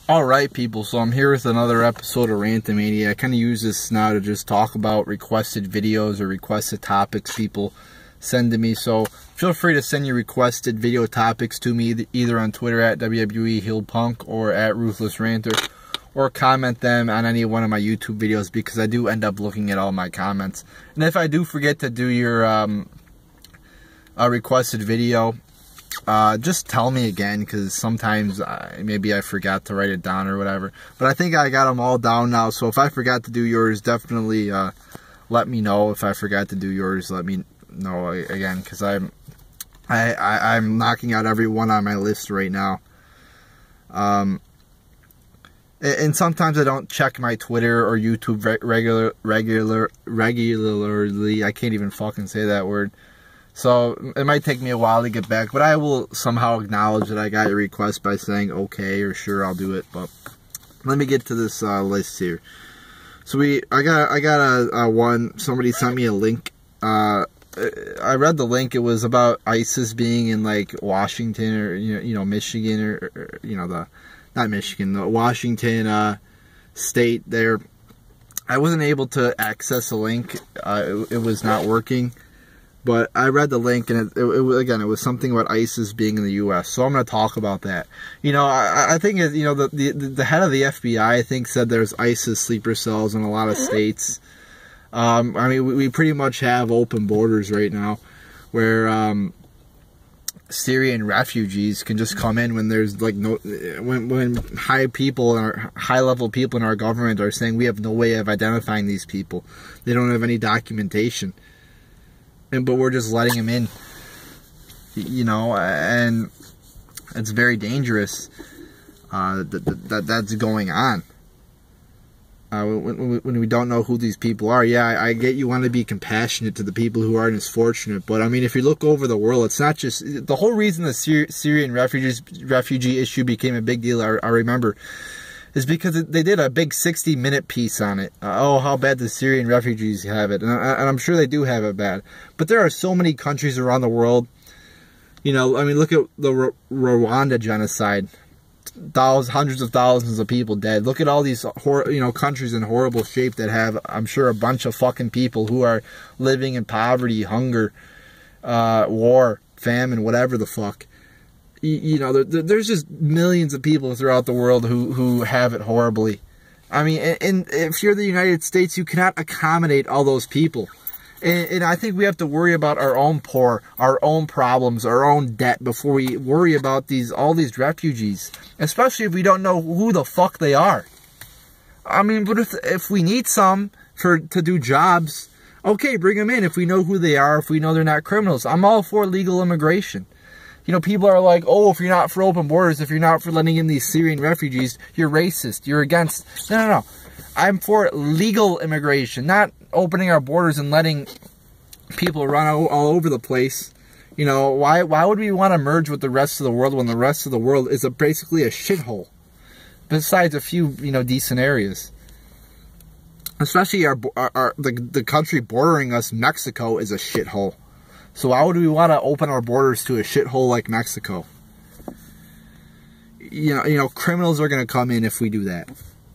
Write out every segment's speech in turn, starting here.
Alright people, so I'm here with another episode of RANTAMANIA. I kind of use this now to just talk about requested videos or requested topics people send to me. So feel free to send your requested video topics to me either on Twitter at WWEHeelPunk or at RuthlessRanter, or comment them on any one of my YouTube videos because I do end up looking at all my comments. And if I do forget to do your a requested video, just tell me again, because sometimes maybe I forgot to write it down or whatever. But I think I got them all down now, so if I forgot to do yours, definitely let me know. If I forgot to do yours, let me know again, because I'm knocking out every one on my list right now. And sometimes I don't check my Twitter or YouTube regularly. I can't even fucking say that word. So it might take me a while to get back, but I will somehow acknowledge that I got your request by saying okay or sure, I'll do it. But let me get to this list here. So I got a one. Somebody sent me a link. I read the link. It was about ISIS being in like Washington or Michigan or not Michigan, the Washington state there. I wasn't able to access the link. It was not working. But I read the link, and it was something about ISIS being in the U.S. So I'm going to talk about that. I think the head of the FBI, I think, said there's ISIS sleeper cells in a lot of states. I mean, we pretty much have open borders right now, where Syrian refugees can just come in when there's like when high level people in our government are saying we have no way of identifying these people. They don't have any documentation. But we're just letting him in, and it's very dangerous that's going on. When we don't know who these people are, yeah, I get you want to be compassionate to the people who aren't as fortunate, but I mean, if you look over the world, it's not just the whole reason the Syrian refugee issue became a big deal. I remember. Is because they did a big 60-minute piece on it. Oh, how bad the Syrian refugees have it. And I'm sure they do have it bad. But there are so many countries around the world. I mean, look at the Rwanda genocide. Hundreds of thousands of people dead. Look at all these countries in horrible shape that have, I'm sure, a bunch of fucking people who are living in poverty, hunger, war, famine, whatever the fuck. There's just millions of people throughout the world who have it horribly. I mean, and if you're the United States, you cannot accommodate all those people. And I think we have to worry about our own poor, our own problems, our own debt before we worry about all these refugees. Especially if we don't know who the fuck they are. I mean, but if we need some to do jobs, okay, bring them in if we know who they are, if we know they're not criminals. I'm all for legal immigration. People are like, oh, if you're not for open borders, if you're not for letting in these Syrian refugees, you're racist, you're against... No. I'm for legal immigration, not opening our borders and letting people run all over the place. Why would we want to merge with the rest of the world when the rest of the world is basically a shithole? Besides a few, decent areas. Especially the country bordering us, Mexico, is a shithole. So why would we want to open our borders to a shithole like Mexico? Criminals are going to come in if we do that.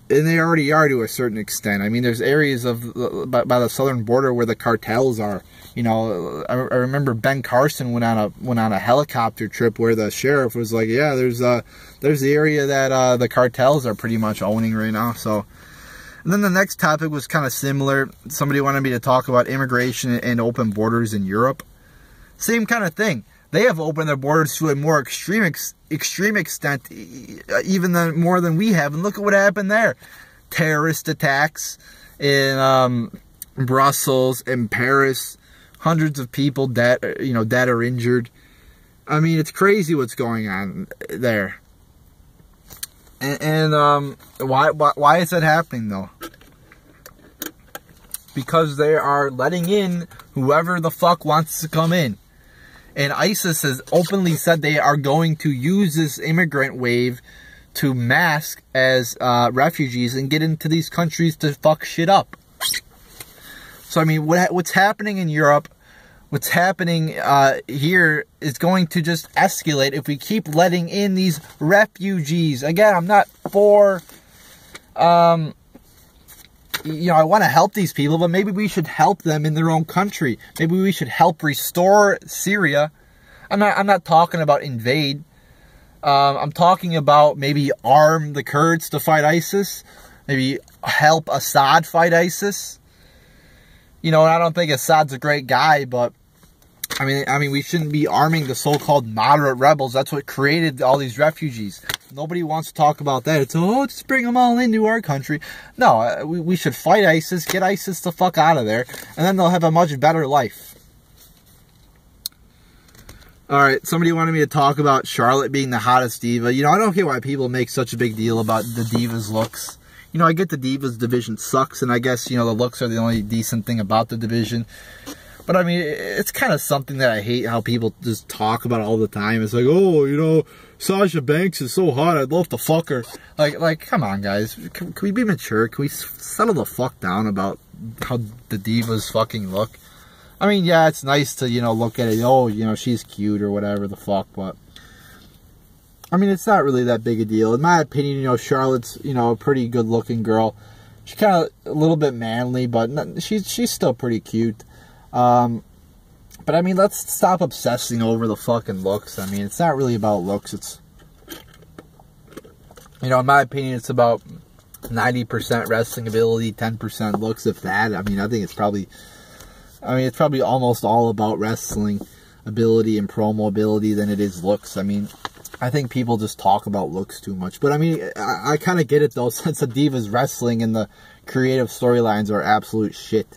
And they already are to a certain extent. I mean, there's areas by the southern border where the cartels are. I remember Ben Carson went on a helicopter trip where the sheriff was like, yeah, there's the area that the cartels are pretty much owning right now. So, and then the next topic was kind of similar. Somebody wanted me to talk about immigration and open borders in Europe. Same kind of thing. They have opened their borders to a more extreme extent, even more than we have. And look at what happened there. Terrorist attacks in Brussels, in Paris. Hundreds of people dead or injured. I mean, it's crazy what's going on there. And why is that happening, though? Because they are letting in whoever the fuck wants to come in. And ISIS has openly said they are going to use this immigrant wave to mask as refugees and get into these countries to fuck shit up. So, I mean, what's happening in Europe what's happening here is going to just escalate if we keep letting in these refugees. Again, I'm not for, you know, I want to help these people, but maybe we should help them in their own country. Maybe we should help restore Syria. I'm not talking about invade. I'm talking about maybe arm the Kurds to fight ISIS. Maybe help Assad fight ISIS. You know, I don't think Assad's a great guy, but I mean, we shouldn't be arming the so-called moderate rebels. That's what created all these refugees. Nobody wants to talk about that. It's, oh, just bring them all into our country. No, we should fight ISIS, get ISIS the fuck out of there, and then they'll have a much better life. Alright, somebody wanted me to talk about Charlotte being the hottest diva. You know, I don't get why people make such a big deal about the Divas looks. You know, I get the Divas division sucks, and I guess, you know, the looks are the only decent thing about the division. But, I mean, it's kind of something that I hate how people just talk about all the time. It's like, oh, you know, Sasha Banks is so hot, I'd love to fuck her. Like, come on, guys. Can we be mature? Can we settle the fuck down about how the Divas fucking look? I mean, yeah, it's nice to, you know, look at it. Oh, you know, she's cute or whatever the fuck, but I mean, it's not really that big a deal. In my opinion, you know, Charlotte's, you know, a pretty good-looking girl. She's kind of a little bit manly, but she's still pretty cute. But I mean, let's stop obsessing over the fucking looks. I mean, it's not really about looks. It's, you know, in my opinion, it's about 90% wrestling ability, 10% looks, if that. I mean, I think it's probably, it's probably almost all about wrestling ability and promo ability than it is looks. I mean, I think people just talk about looks too much. But I mean, I kind of get it though, since the Divas wrestling and the creative storylines are absolute shit.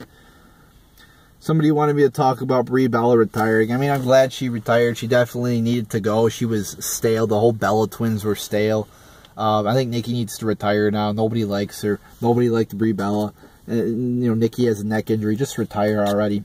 Somebody wanted me to talk about Brie Bella retiring. I mean, I'm glad she retired. She definitely needed to go. She was stale. The whole Bella twins were stale. I think Nikki needs to retire now. Nobody likes her. Nobody liked Brie Bella. You know, Nikki has a neck injury. Just retire already.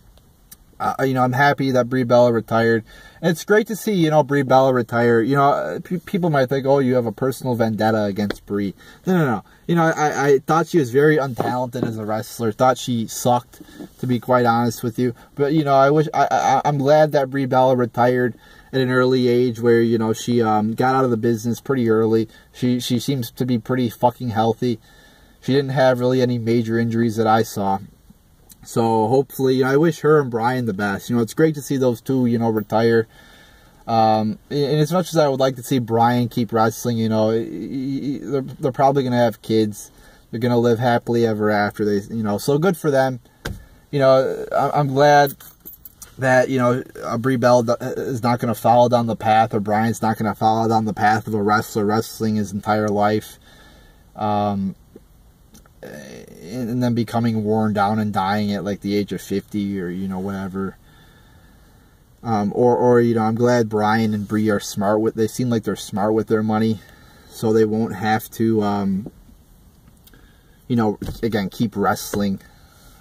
You know, I'm happy that Brie Bella retired. And it's great to see, you know, Brie Bella retire. You know, people might think, oh, you have a personal vendetta against Brie. No. You know, I thought she was very untalented as a wrestler. Thought she sucked, to be quite honest with you. But, you know, I'm glad that Brie Bella retired at an early age where, you know, she got out of the business pretty early. She seems to be pretty fucking healthy. She didn't have really any major injuries that I saw. So hopefully, you know, I wish her and Brian the best. You know, it's great to see those two, you know, retire. And as much as I would like to see Brian keep wrestling, you know, they're probably going to have kids. They're going to live happily ever after. You know, so good for them. You know, I'm glad that, you know, Brie Bella is not going to follow down the path, or Brian's not going to follow down the path of a wrestler wrestling his entire life. And then becoming worn down and dying at like the age of 50 or, you know, whatever. Or, you know, I'm glad Brian and Brie are smart they seem like they're smart with their money, so they won't have to, you know, again, keep wrestling,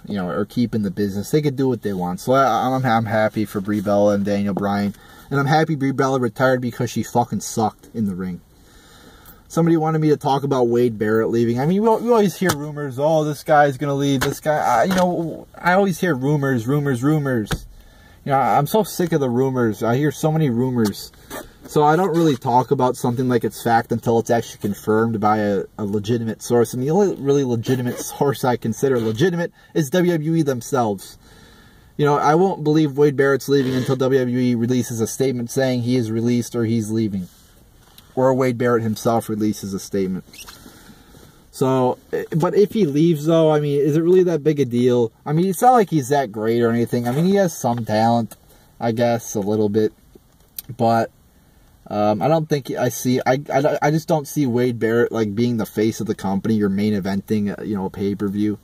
you know, or keep in the business. They could do what they want. So I'm happy for Brie Bella and Daniel Bryan. And I'm happy Brie Bella retired because she fucking sucked in the ring. Somebody wanted me to talk about Wade Barrett leaving. I mean, we always hear rumors. Oh, this guy's going to leave. This guy, you know, I always hear rumors. You know, I'm so sick of the rumors. I hear so many rumors. So I don't really talk about something like it's fact until it's actually confirmed by a legitimate source. And the only really legitimate source I consider legitimate is WWE themselves. You know, I won't believe Wade Barrett's leaving until WWE releases a statement saying he is released or he's leaving. Or Wade Barrett himself releases a statement. So, but if he leaves though, I mean, is it really that big a deal? I mean, it's not like he's that great or anything. I mean, he has some talent, I guess, a little bit. But, I don't think I just don't see Wade Barrett, like, being the face of the company or main eventing, you know, a pay-per-view.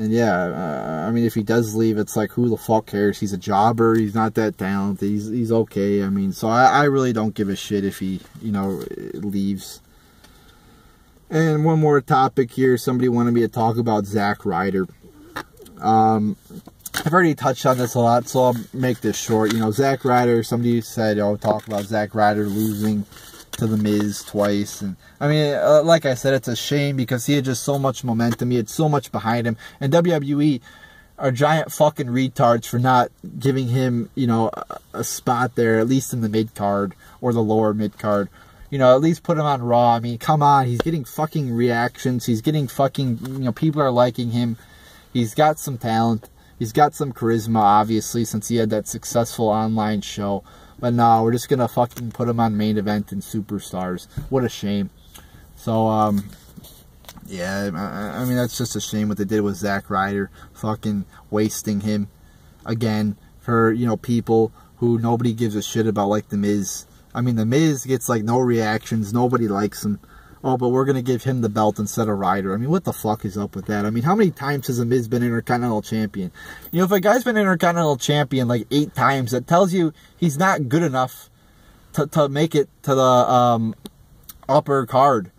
And yeah, I mean, if he does leave, it's like, who the fuck cares? He's a jobber. He's not that talented. He's okay. I mean, so I really don't give a shit if he, you know, leaves. And one more topic here. Somebody wanted me to talk about Zack Ryder. I've already touched on this a lot, so I'll make this short. You know, Zack Ryder, somebody said, oh, talk about Zack Ryder losing to The Miz twice. And I mean, like I said, it's a shame because he had just so much momentum. He had so much behind him. And WWE are giant fucking retards for not giving him, you know, a spot there, at least in the mid-card or the lower mid-card. You know, at least put him on Raw. I mean, come on. He's getting fucking reactions. He's getting fucking, you know, people are liking him. He's got some talent. He's got some charisma, obviously, since he had that successful online show. But no, we're just going to fucking put him on main event and Superstars. What a shame. So, yeah, I mean, that's just a shame what they did with Zack Ryder. Fucking wasting him again for, you know, people who nobody gives a shit about, like The Miz. I mean, The Miz gets, like, no reactions. Nobody likes him. Oh, but we're going to give him the belt instead of Ryder. I mean, what the fuck is up with that? I mean, how many times has The Miz been Intercontinental Champion? You know, if a guy's been Intercontinental Champion like 8 times, that tells you he's not good enough to make it to the upper card.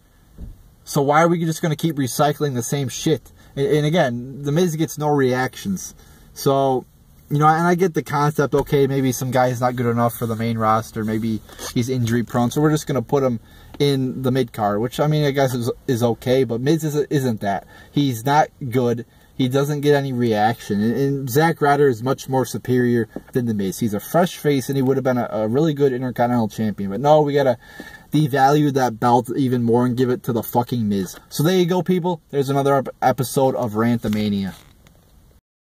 So why are we just going to keep recycling the same shit? And again, The Miz gets no reactions. So, you know, and I get the concept, okay, maybe some guy is not good enough for the main roster. Maybe he's injury prone. So we're just going to put him in the mid-card, which, I mean, I guess is okay. But Miz isn't that. He's not good. He doesn't get any reaction. And Zack Ryder is much more superior than The Miz. He's a fresh face, and he would have been a really good Intercontinental Champion. But no, we got to devalue that belt even more and give it to the fucking Miz. So there you go, people. There's another episode of RANTAMANIA.